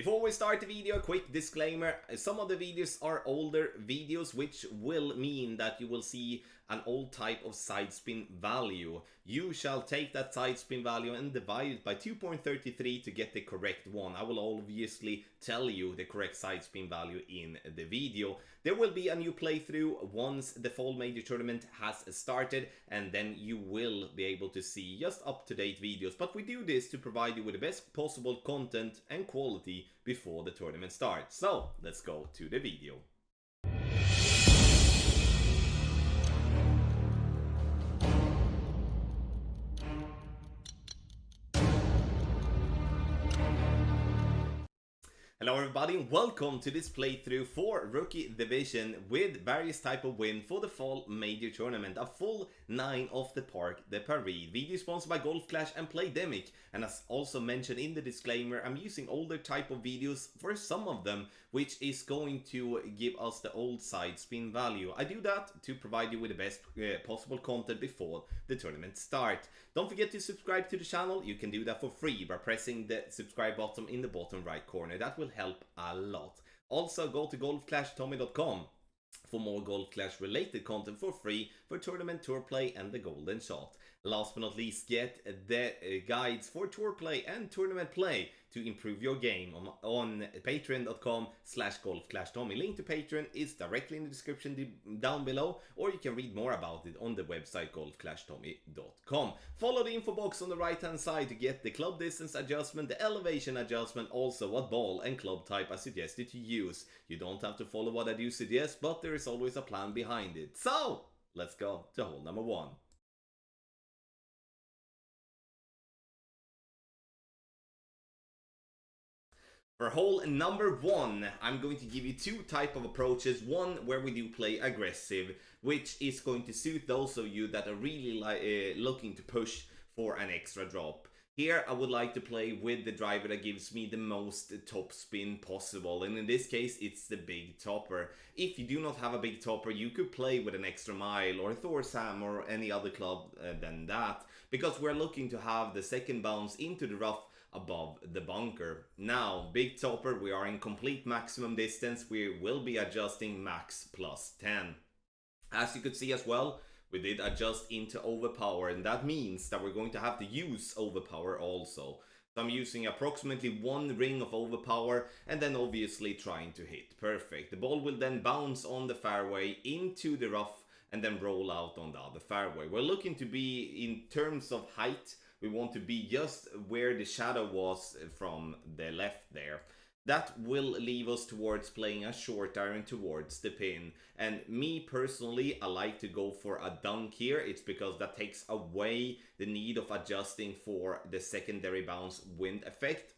Before we start the video, a quick disclaimer. Some of the videos are older videos, which will mean that you will see an old type of side spin value. You shall take that side spin value and divide it by 2.33 to get the correct one. I will obviously tell you the correct side spin value in the video. There will be a new playthrough once the fall major tournament has started, and then you will be able to see just up-to-date videos. But we do this to provide you with the best possible content and quality before the tournament starts. So let's go to the video. Hello everybody and welcome to this playthrough for Rookie Division with various type of win for the fall major tournament. A full 9 off the park, the Parade. Video sponsored by Golf Clash and Playdemic, and as also mentioned in the disclaimer, I'm using older type of videos for some of them, which is going to give us the old side spin value. I do that to provide you with the best possible content before the tournament start. Don't forget to subscribe to the channel. You can do that for free by pressing the subscribe button in the bottom right corner. That will help a lot. Also go to golfclashtommy.com for more Golf Clash related content for free for tournament, tour play and the golden shot. Last but not least, get the guides for tour play and tournament play to improve your game on patreon.com/golfclashtommy. Link to Patreon is directly in the description down below, or you can read more about it on the website golfclashtommy.com. Follow the info box on the right hand side to get the club distance adjustment, the elevation adjustment, also what ball and club type I suggested to use. You don't have to follow what I do suggest, but there is always a plan behind it. So let's go to hole number 1. For hole number 1, I'm going to give you 2 type of approaches. One where we do play aggressive, which is going to suit those of you that are really looking to push for an extra drop. Here I would like to play with the driver that gives me the most top spin possible, and in this case it's the big topper. If you do not have a big topper, you could play with an extra mile or Thor's hammer or any other club than that, because we're looking to have the second bounce into the rough above the bunker. Now, big topper, we are in complete maximum distance. We will be adjusting max plus 10. As you could see as well, we did adjust into overpower, and that means that we're going to have to use overpower also. So I'm using approximately 1 ring of overpower and then obviously trying to hit perfect. The ball will then bounce on the fairway into the rough and then roll out on the other fairway. We're looking to be, in terms of height, we want to be just where the shadow was from the left there. That will leave us towards playing a short iron towards the pin. And me personally, I like to go for a dunk here. It's because that takes away the need of adjusting for the secondary bounce wind effect.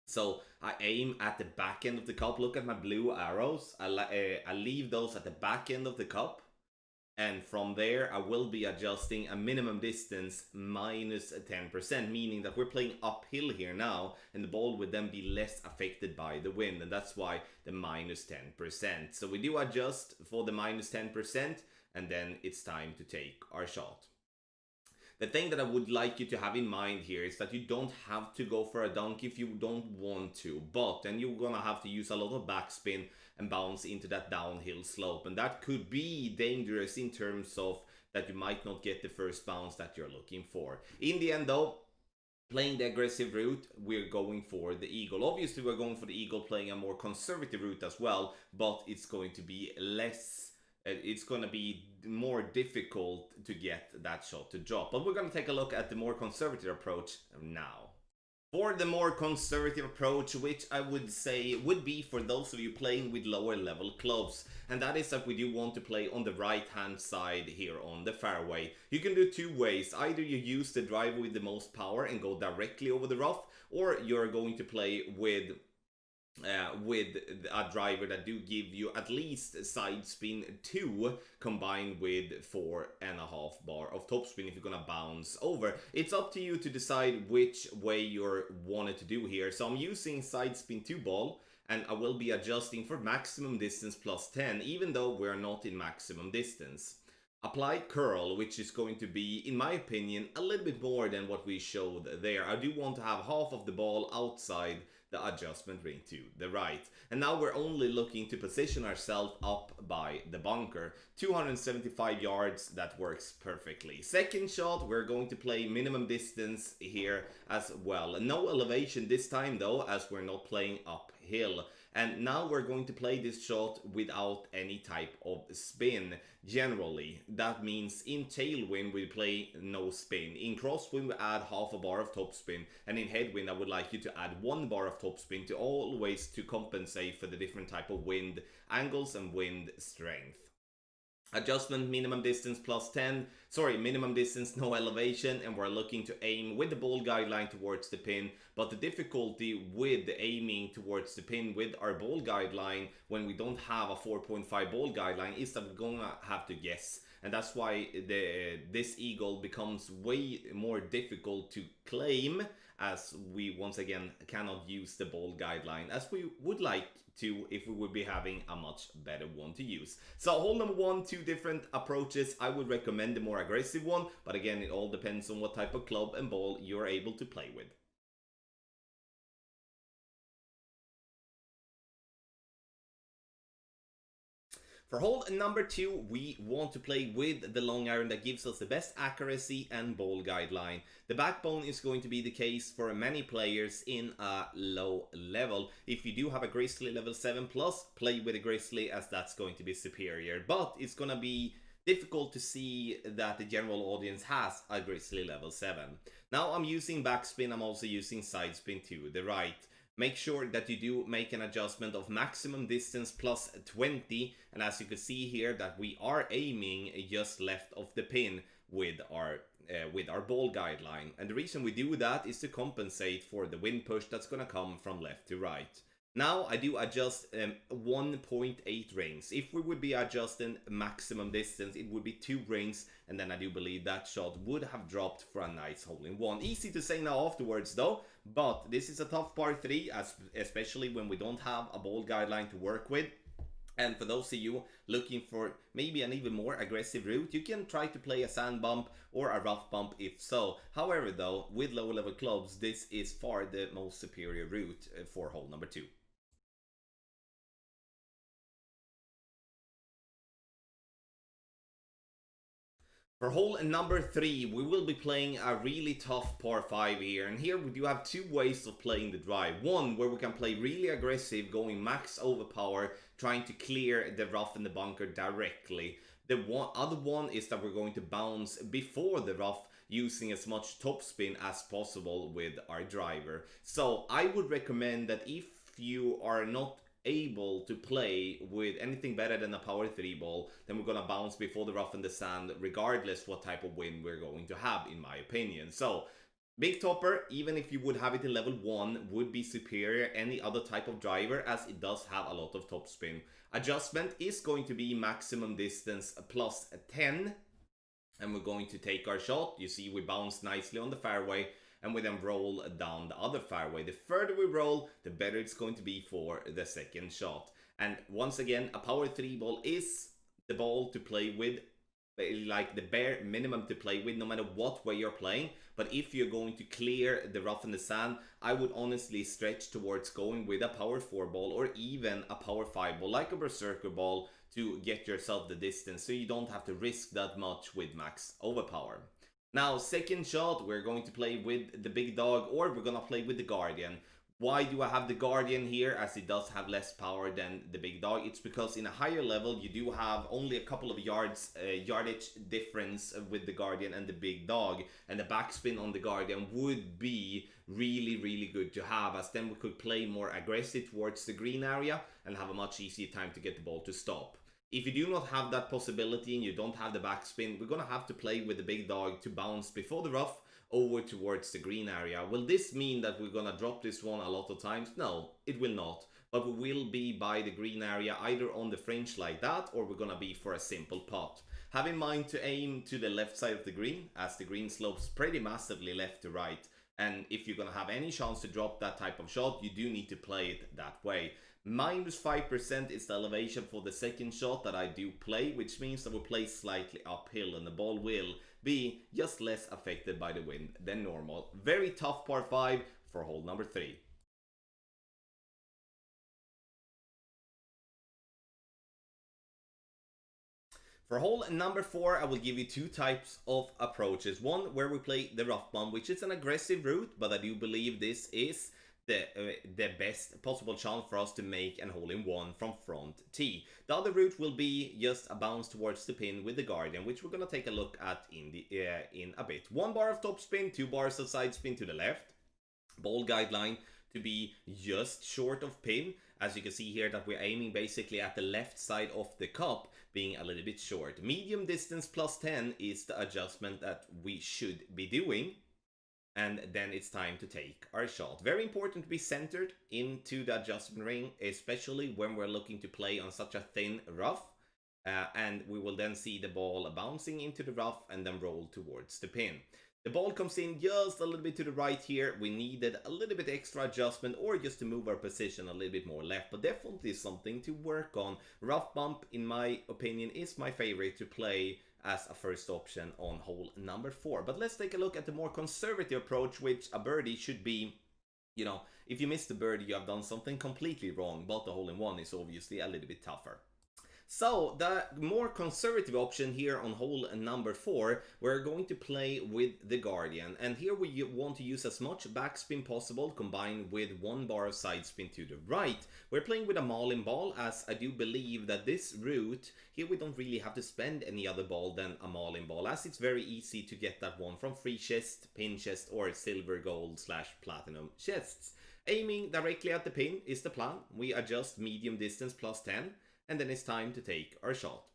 So I aim at the back end of the cup. Look at my blue arrows. I leave those at the back end of the cup. And from there, I will be adjusting a minimum distance minus 10%, meaning that we're playing uphill here now, and the ball would then be less affected by the wind, and that's why the minus 10%. So we do adjust for the minus 10%, and then it's time to take our shot. The thing that I would like you to have in mind here is that you don't have to go for a dunk if you don't want to, but then you're gonna have to use a lot of backspin and bounce into that downhill slope, and that could be dangerous in terms of that you might not get the first bounce that you're looking for. In the end though, playing the aggressive route, we're going for the eagle. Obviously we're going for the eagle, playing a more conservative route as well, but it's going to be it's going to be more difficult to get that shot to drop. But we're going to take a look at the more conservative approach now. For the more conservative approach, which I would say would be for those of you playing with lower level clubs, and that is that we do want to play on the right hand side here on the fairway. You can do 2 ways. Either you use the driver with the most power and go directly over the rough, or you're going to play with a driver that do give you at least side spin 2 combined with 4.5 bar of topspin if you're gonna bounce over. It's up to you to decide which way you're wanted to do here. So I'm using side spin 2 ball, and I will be adjusting for maximum distance plus 10, even though we're not in maximum distance. Apply curl, which is going to be, in my opinion, a little bit more than what we showed there. I do want to have half of the ball outside the adjustment ring to the right. And now we're only looking to position ourselves up by the bunker. 275 yards, that works perfectly. Second shot, we're going to play minimum distance here as well. No elevation this time though, as we're not playing uphill. And now we're going to play this shot without any type of spin. Generally, that means in tailwind we play no spin. In crosswind we add half a bar of topspin, and in headwind I would like you to add 1 bar of topspin to always to compensate for the different type of wind angles and wind strength. Adjustment minimum distance plus 10, minimum distance no elevation, and we're looking to aim with the ball guideline towards the pin. But the difficulty with aiming towards the pin with our ball guideline when we don't have a 4.5 ball guideline is that we're gonna have to guess, and that's why this eagle becomes way more difficult to claim, as we once again cannot use the ball guideline as we would like to if we would be having a much better one to use. So hole number 1, 2 different approaches. I would recommend the more aggressive one, but again it all depends on what type of club and ball you're able to play with. For hole number 2, we want to play with the long iron that gives us the best accuracy and ball guideline. The backbone is going to be the case for many players in a low level. If you do have a Grizzly level 7 plus, play with a Grizzly, as that's going to be superior. But it's gonna be difficult to see that the general audience has a Grizzly level 7. Now I'm using backspin, I'm also using side spin to the right. Make sure that you do make an adjustment of maximum distance plus 20, and as you can see here that we are aiming just left of the pin with our ball guideline. And the reason we do that is to compensate for the wind push that's gonna come from left to right. Now I do adjust 1.8 rings. If we would be adjusting maximum distance, it would be 2 rings, and then I do believe that shot would have dropped for a nice hole-in-one. Easy to say now afterwards though, but this is a tough par 3, especially when we don't have a ball guideline to work with. And for those of you looking for maybe an even more aggressive route, you can try to play a sand bump or a rough bump if so. However though, with lower level clubs, this is far the most superior route for hole number 2. For hole number 3, we will be playing a really tough par 5 here, and here we do have 2 ways of playing the drive. One, where we can play really aggressive, going max overpower, trying to clear the rough and the bunker directly. The other one is that we're going to bounce before the rough, using as much topspin as possible with our driver. So I would recommend that if you are not able to play with anything better than a power 3 ball, then we're gonna bounce before the rough and the sand regardless what type of wind we're going to have, in my opinion. So big topper, even if you would have it in level 1, would be superior any other type of driver, as it does have a lot of topspin. Adjustment is going to be maximum distance plus 10, and we're going to take our shot. You see we bounce nicely on the fairway, and we then roll down the other fairway. The further we roll, the better it's going to be for the second shot. And once again, a power 3 ball is the ball to play with, like the bare minimum to play with, no matter what way you're playing. But if you're going to clear the rough and the sand, I would honestly stretch towards going with a power 4 ball or even a power 5 ball, like a berserker ball, to get yourself the distance, so you don't have to risk that much with max overpower. Now, second shot, we're going to play with the big dog, or we're gonna play with the guardian. Why do I have the guardian here, as it does have less power than the big dog? It's because in a higher level you do have only a couple of yardage difference with the guardian and the big dog, and the backspin on the guardian would be really good to have, as then we could play more aggressive towards the green area and have a much easier time to get the ball to stop. If you do not have that possibility and you don't have the backspin, we're gonna have to play with the big dog to bounce before the rough over towards the green area. Will this mean that we're gonna drop this one a lot of times? No, it will not. But we will be by the green area, either on the fringe like that, or we're gonna be for a simple putt. Have in mind to aim to the left side of the green, as the green slopes pretty massively left to right. And if you're gonna have any chance to drop that type of shot, you do need to play it that way. Minus 5% is the elevation for the second shot that I do play, which means that we play slightly uphill and the ball will be just less affected by the wind than normal. Very tough par 5 for hole number 3. For hole number 4, I will give you two types of approaches. One where we play the rough bomb, which is an aggressive route, but I do believe this is the best possible chance for us to make an hole-in-one from front tee. The other route will be just a bounce towards the pin with the Guardian, which we're gonna take a look at in a bit. 1 bar of topspin, 2 bars of side spin to the left. Ball guideline to be just short of pin. As you can see here that we're aiming basically at the left side of the cup, being a little bit short. Medium distance plus 10 is the adjustment that we should be doing. And then it's time to take our shot. Very important to be centered into the adjustment ring, especially when we're looking to play on such a thin rough. And we will then see the ball bouncing into the rough and then roll towards the pin. The ball comes in just a little bit to the right here. We needed a little bit extra adjustment or just to move our position a little bit more left, but definitely something to work on. Rough bump, in my opinion, is my favorite to play as a first option on hole number 4. But let's take a look at the more conservative approach, which a birdie should be. You know, if you miss the birdie, you have done something completely wrong, but the hole-in-one is obviously a little bit tougher. So, the more conservative option here on hole number 4, we're going to play with the Guardian. And here we want to use as much backspin possible, combined with 1 bar of side spin to the right. We're playing with a Marlin ball, as I do believe that this route, here we don't really have to spend any other ball than a Marlin ball, as it's very easy to get that one from free chest, pin chest, or silver, gold / platinum chests. Aiming directly at the pin is the plan. We adjust medium distance plus 10. And then it's time to take our shot.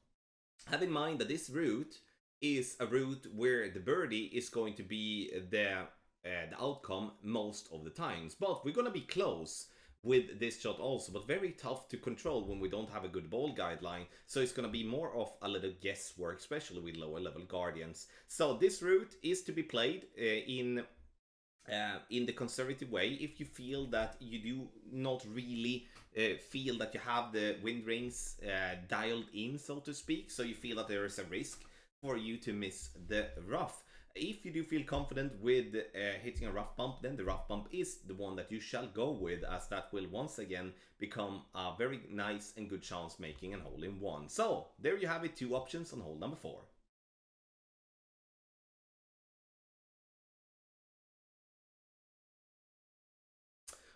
Have in mind that this route is a route where the birdie is going to be the outcome most of the times. But we're going to be close with this shot also, but very tough to control when we don't have a good ball guideline. So it's going to be more of a little guesswork, especially with lower level Guardians. So this route is to be played in the conservative way. If you feel that you do not really feel that you have the wind rings dialed in, so to speak, so you feel that there is a risk for you to miss the rough. If you do feel confident with hitting a rough bump, then the rough bump is the one that you shall go with, as that will once again become a very nice and good chance making an hole-in-one. So there you have it, 2 options on hole number 4.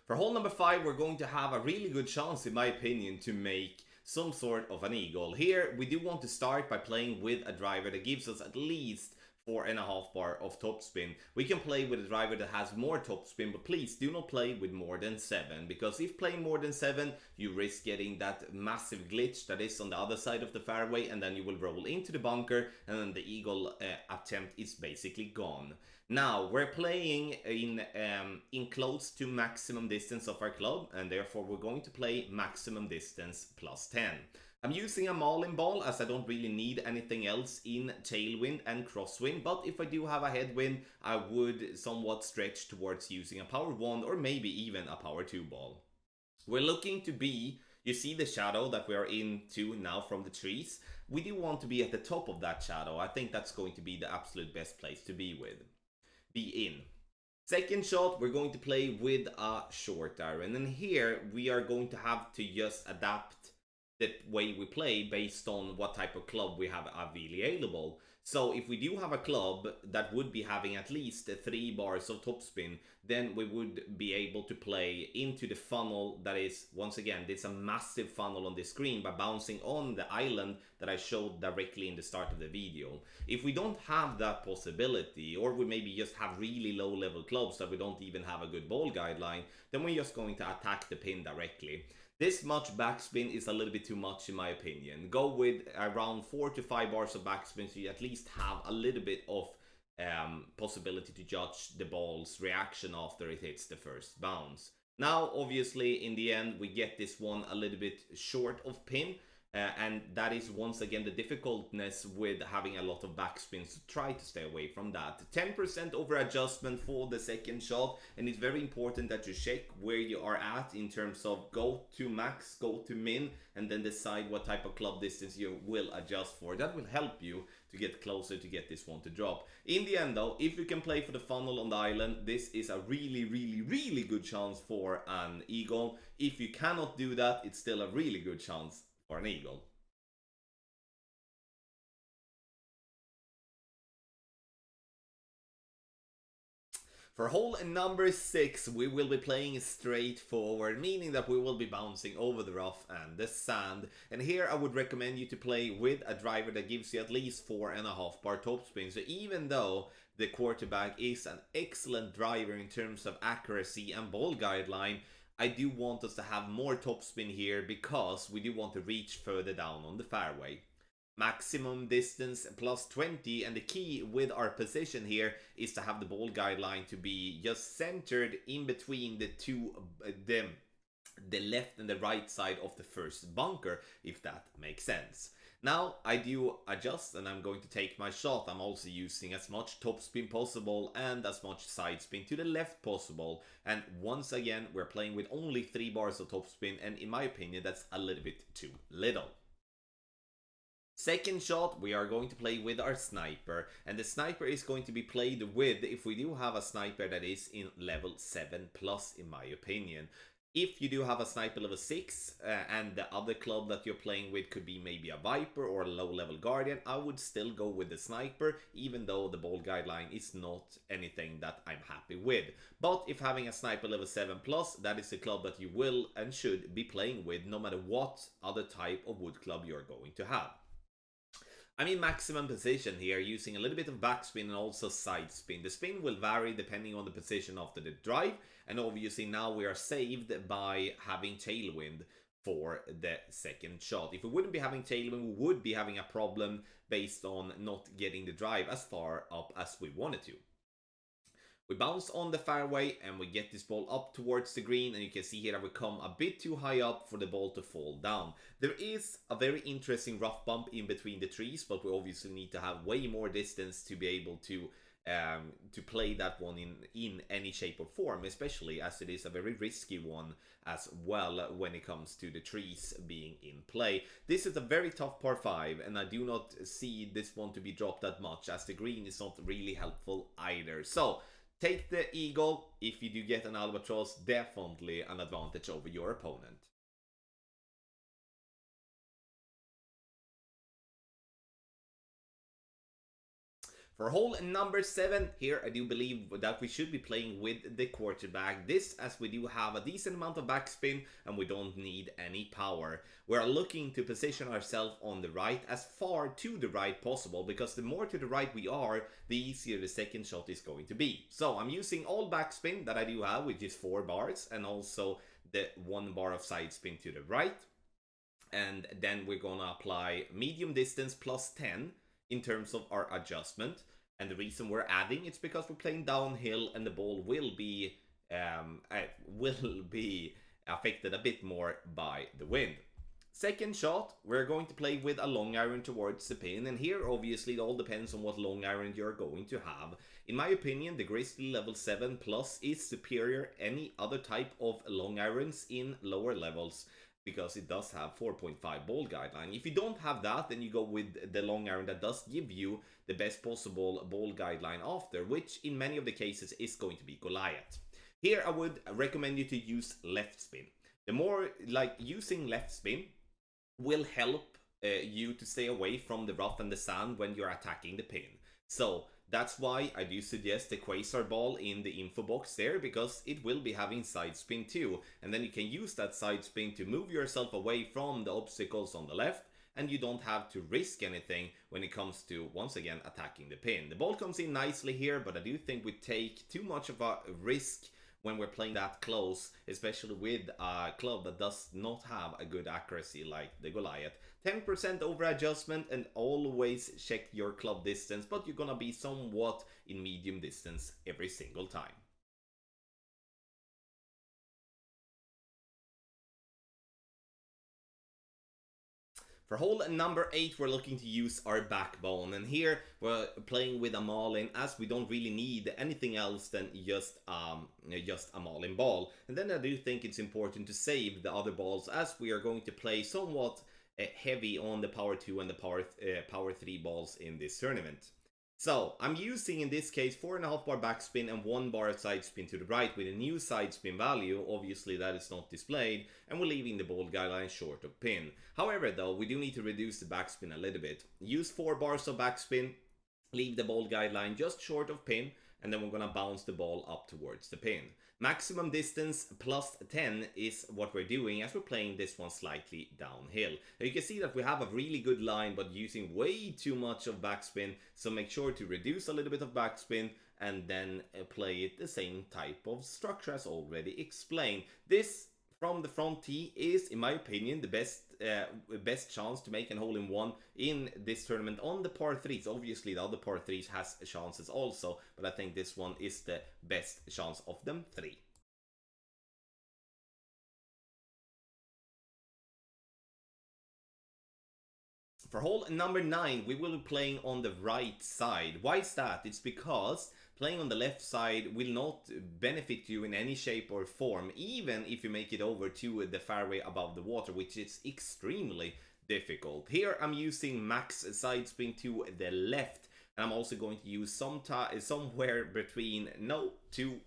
For hole number 5, we're going to have a really good chance, in my opinion, to make some sort of an eagle. Here, we do want to start by playing with a driver that gives us at least 4.5 bar of topspin. We can play with a driver that has more topspin, but please do not play with more than 7, because if playing more than 7, you risk getting that massive glitch that is on the other side of the fairway, and then you will roll into the bunker, and then the eagle attempt is basically gone. Now, we're playing in close to maximum distance of our club, and therefore we're going to play maximum distance plus 10. I'm using a Marlin ball, as I don't really need anything else in tailwind and crosswind, but if I do have a headwind, I would somewhat stretch towards using a power 1 or maybe even a power 2 ball. We're looking to be, you see the shadow that we are into now from the trees? We do want to be at the top of that shadow. I think that's going to be the absolute best place to be in. Second shot, we're going to play with a short iron, and here we are going to have to just adapt the way we play based on what type of club we have available. So if we do have a club that would be having at least 3 bars of topspin, then we would be able to play into the funnel that is, once again, there's a massive funnel on the screen by bouncing on the island that I showed directly in the start of the video. If we don't have that possibility, or we maybe just have really low level clubs that we don't even have a good ball guideline, then we're just going to attack the pin directly. This much backspin is a little bit too much in my opinion. Go with around 4 to 5 bars of backspin so you at least have a little bit of possibility to judge the ball's reaction after it hits the first bounce. Now, obviously, in the end, we get this one a little bit short of pin. And that is once again the difficultness with having a lot of backspin, so try to stay away from that. 10% over adjustment for the second shot, and it's very important that you check where you are at in terms of go to max, go to min, and then decide what type of club distance you will adjust for. That will help you to get closer to get this one to drop. In the end though, if you can play for the funnel on the island, this is a really good chance for an eagle. If you cannot do that, it's still a really good chance for an eagle. For hole number 6, we will be playing straightforward, meaning that we will be bouncing over the rough and the sand. And here I would recommend you to play with a driver that gives you at least 4.5 bar topspin. So even though the quarterback is an excellent driver in terms of accuracy and ball guideline, I do want us to have more topspin here because we do want to reach further down on the fairway. Maximum distance plus 20, and the key with our position here is to have the ball guideline to be just centered in between the two, the left and the right side of the first bunker, if that makes sense. Now I do adjust and I'm going to take my shot. I'm also using as much topspin possible and as much side spin to the left possible. And once again, we're playing with only 3 bars of topspin, and in my opinion, that's a little bit too little. Second shot, we are going to play with our sniper, and the sniper is going to be played with, if we do have a sniper that is in level 7 plus, in my opinion. If you do have a sniper level 6 and the other club that you're playing with could be maybe a Viper or a low level Guardian, I would still go with the sniper, even though the ball guideline is not anything that I'm happy with. But if having a sniper level 7 plus, that is the club that you will and should be playing with, no matter what other type of wood club you're going to have. I'm in maximum position here, using a little bit of backspin and also side spin. The spin will vary depending on the position after the drive, and obviously now we are saved by having tailwind for the second shot. If we wouldn't be having tailwind, we would be having a problem based on not getting the drive as far up as we wanted to. We bounce on the fairway and we get this ball up towards the green, and you can see here that we come a bit too high up for the ball to fall down. There is a very interesting rough bump in between the trees, but we obviously need to have way more distance to be able to play that one in any shape or form, especially as it is a very risky one as well when it comes to the trees being in play. This is a very tough par 5, and I do not see this one to be dropped that much, as the green is not really helpful either. So take the eagle. If you do get an albatross, definitely an advantage over your opponent. For hole number 7, here I do believe that we should be playing with the quarterback. This, as we do have a decent amount of backspin and we don't need any power. We're looking to position ourselves on the right, as far to the right possible, because the more to the right we are, the easier the second shot is going to be. So I'm using all backspin that I do have, which is 4 bars, and also the 1 bar of side spin to the right. And then we're gonna apply medium distance plus 10 in terms of our adjustment. And the reason we're adding, it's because we're playing downhill and the ball will be affected a bit more by the wind. Second shot, we're going to play with a long iron towards the pin, and here obviously it all depends on what long iron you're going to have. In my opinion, the Grizzly level 7 plus is superior any other type of long irons in lower levels, because it does have 4.5 ball guideline. If you don't have that, then you go with the long iron that does give you the best possible ball guideline after, which in many of the cases is going to be Goliath. Here I would recommend you to use left spin. The more, like, using left spin will help you to stay away from the rough and the sand when you're attacking the pin. So that's why I do suggest the Quasar ball in the info box there, because it will be having side spin too, and then you can use that side spin to move yourself away from the obstacles on the left, and you don't have to risk anything when it comes to, once again, attacking the pin. The ball comes in nicely here, but I do think we take too much of a risk when we're playing that close, especially with a club that does not have a good accuracy like the Goliath. 10% over adjustment, and always check your club distance, but you're gonna be somewhat in medium distance every single time. For hole number 8, we're looking to use our backbone, and here we're playing with a Marlin, as we don't really need anything else than just a Marlin ball. And then I do think it's important to save the other balls, as we are going to play somewhat heavy on the power 2 and the power 3 balls in this tournament. So I'm using, in this case, 4.5 bar backspin and 1 bar side spin to the right with a new side spin value. Obviously that is not displayed, and we're leaving the ball guideline short of pin. However though, we do need to reduce the backspin a little bit. Use 4 bars of backspin, leave the ball guideline just short of pin, and then we're gonna bounce the ball up towards the pin. Maximum distance plus 10 is what we're doing as we're playing this one slightly downhill. Now you can see that we have a really good line but using way too much of backspin, so make sure to reduce a little bit of backspin and then play it the same type of structure as already explained. This from the front tee is, in my opinion, the best chance to make an hole-in-one in this tournament on the par 3s. Obviously, the other par 3s has chances also, but I think this one is the best chance of them three. For hole number 9, we will be playing on the right side. Why is that? It's because playing on the left side will not benefit you in any shape or form, even if you make it over to the fairway above the water, which is extremely difficult. Here I'm using max side spin to the left, and I'm also going to use somewhere between two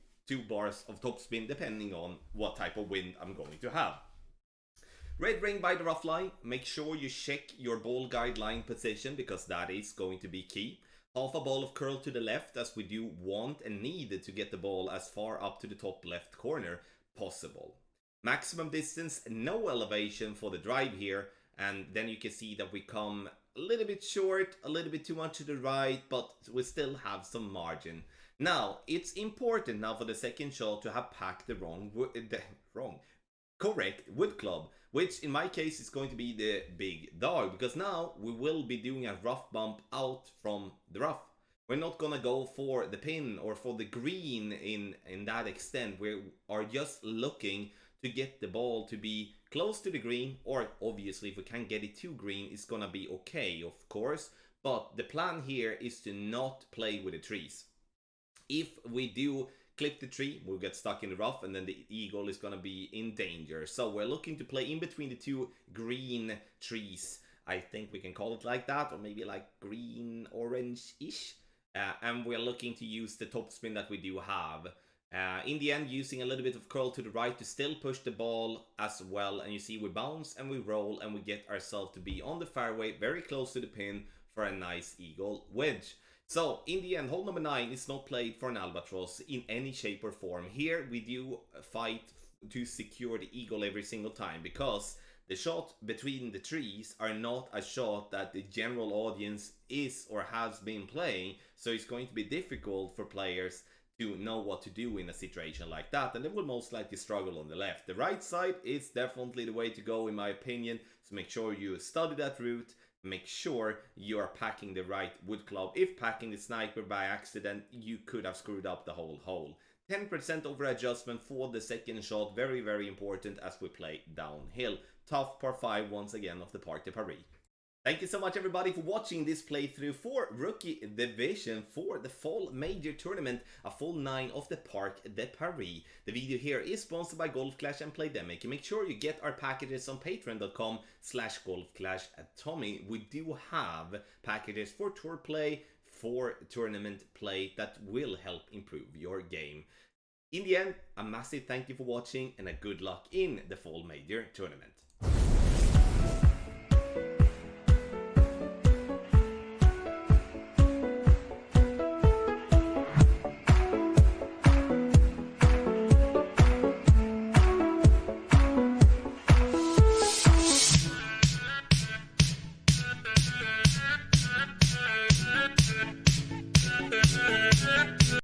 bars of topspin, depending on what type of wind I'm going to have. Red ring by the rough line. Make sure you check your ball guideline position because that is going to be key. Half a ball of curl to the left, as we do want and need to get the ball as far up to the top left corner possible. Maximum distance, no elevation for the drive here, and then you can see that we come a little bit short, a little bit too much to the right, but we still have some margin. Now, it's important now for the second shot to have packed the correct wood club, which in my case is going to be the big dog, because now we will be doing a rough bump out from the rough. We're not gonna go for the pin or for the green in that extent. We are just looking to get the ball to be close to the green, or obviously if we can get it to green, it's gonna be okay, of course. But the plan here is to not play with the trees. If we do clip the tree, we'll get stuck in the rough, and then the eagle is gonna be in danger. So we're looking to play in between the two green trees. I think we can call it like that, or maybe like green orange-ish. And we're looking to use the topspin that we do have. In the end, using a little bit of curl to the right to still push the ball as well. And you see we bounce and we roll and we get ourselves to be on the fairway, very close to the pin for a nice eagle wedge. So, in the end, hole number 9 is not played for an albatross in any shape or form. Here, we do fight to secure the eagle every single time, because the shot between the trees are not a shot that the general audience is or has been playing, so it's going to be difficult for players to know what to do in a situation like that, and they will most likely struggle on the left. The right side is definitely the way to go, in my opinion, so make sure you study that route. Make sure you are packing the right wood club. If packing the sniper by accident, you could have screwed up the whole hole. 10% over adjustment for the second shot. Very, very important as we play downhill. Tough par 5 once again of the Parc de Paris. Thank you so much everybody for watching this playthrough for Rookie Division for the Fall Major Tournament, a full 9 of the Parc de Paris. The video here is sponsored by Golf Clash and Playdemic. Make sure you get our packages on patreon.com/golfclashattommy. We do have packages for tour play, for tournament play that will help improve your game. In the end, a massive thank you for watching and a good luck in the Fall Major Tournament.